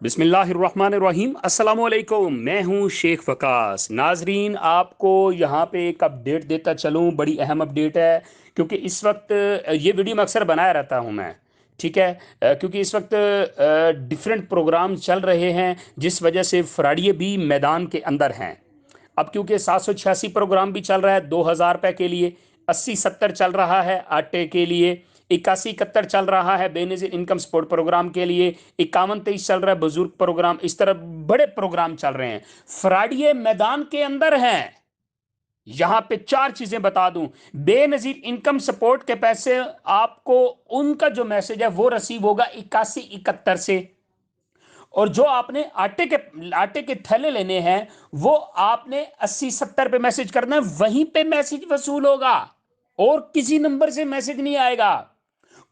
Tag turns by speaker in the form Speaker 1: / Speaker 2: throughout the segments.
Speaker 1: बिस्मिल्लाहिर्रहमानिर्रहीम। अस्सलाम वालेकुम। मैं हूं शेख वकास। नाजरीन, आपको यहां पे एक अपडेट देता चलूं, बड़ी अहम अपडेट है। क्योंकि इस वक्त ये वीडियो में अक्सर बनाया रहता हूं मैं। ठीक है। क्योंकि इस वक्त डिफरेंट प्रोग्राम चल रहे हैं, जिस वजह से फ्राडिये भी मैदान के अंदर हैं। अब क्योंकि 786 प्रोग्राम भी चल रहा है 2000 रुपए के लिए, 80-70 चल रहा है आटे के लिए, 81-71 चल रहा है बेनजीर इनकम सपोर्ट प्रोग्राम के लिए, 51-23 चल रहा है बुजुर्ग प्रोग्राम। इस तरह बड़े प्रोग्राम चल रहे हैं, फ्राडिये मैदान के अंदर हैं। यहां पे चार चीजें बता दूं। बेनजीर इनकम सपोर्ट के पैसे आपको, उनका जो मैसेज है वो रिसीव होगा 81-71 से। और जो आपने आटे के थैले लेने हैं, वो आपने 80-70 पे मैसेज करना है, वहीं पे मैसेज वसूल होगा और किसी नंबर से मैसेज नहीं आएगा।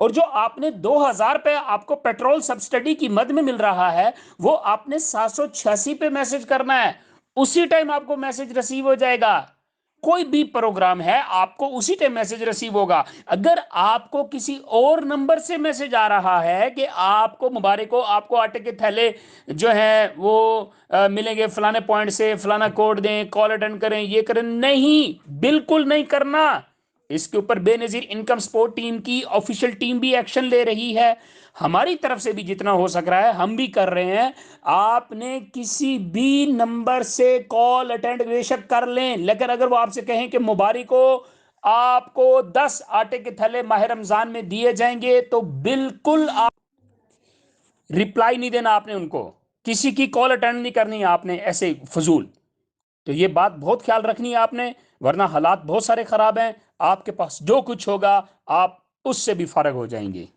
Speaker 1: और जो आपने 2000 पे आपको पेट्रोल सब्सिडी की मद में मिल रहा है, वो आपने 786 पे मैसेज करना है, उसी टाइम आपको मैसेज रिसीव हो जाएगा। कोई भी प्रोग्राम है, आपको उसी टाइम मैसेज रिसीव होगा। अगर आपको किसी और नंबर से मैसेज आ रहा है कि आपको मुबारक हो, आपको आटे के थैले जो है वो मिलेंगे फलाने पॉइंट से, फलाना कोड दें, कॉल अटेंड करें, ये करें, नहीं, बिल्कुल नहीं करना। इसके ऊपर बेनजीर इनकम सपोर्ट टीम की ऑफिशियल टीम भी एक्शन ले रही है। हमारी तरफ से भी जितना हो सक रहा है हम भी कर रहे हैं। आपने किसी भी नंबर से कॉल अटेंड बेशक कर लें, लेकिन अगर वो आपसे कहें कि मुबारक हो, आपको 10 आटे के थैले माह रमजान में दिए जाएंगे, तो बिल्कुल आप रिप्लाई नहीं देना। आपने उनको किसी की कॉल अटेंड नहीं करनी है आपने ऐसे फजूल। तो ये बात बहुत ख्याल रखनी है आपने, वरना हालात बहुत सारे खराब हैं। आपके पास जो कुछ होगा आप उससे भी फारग हो जाएंगे।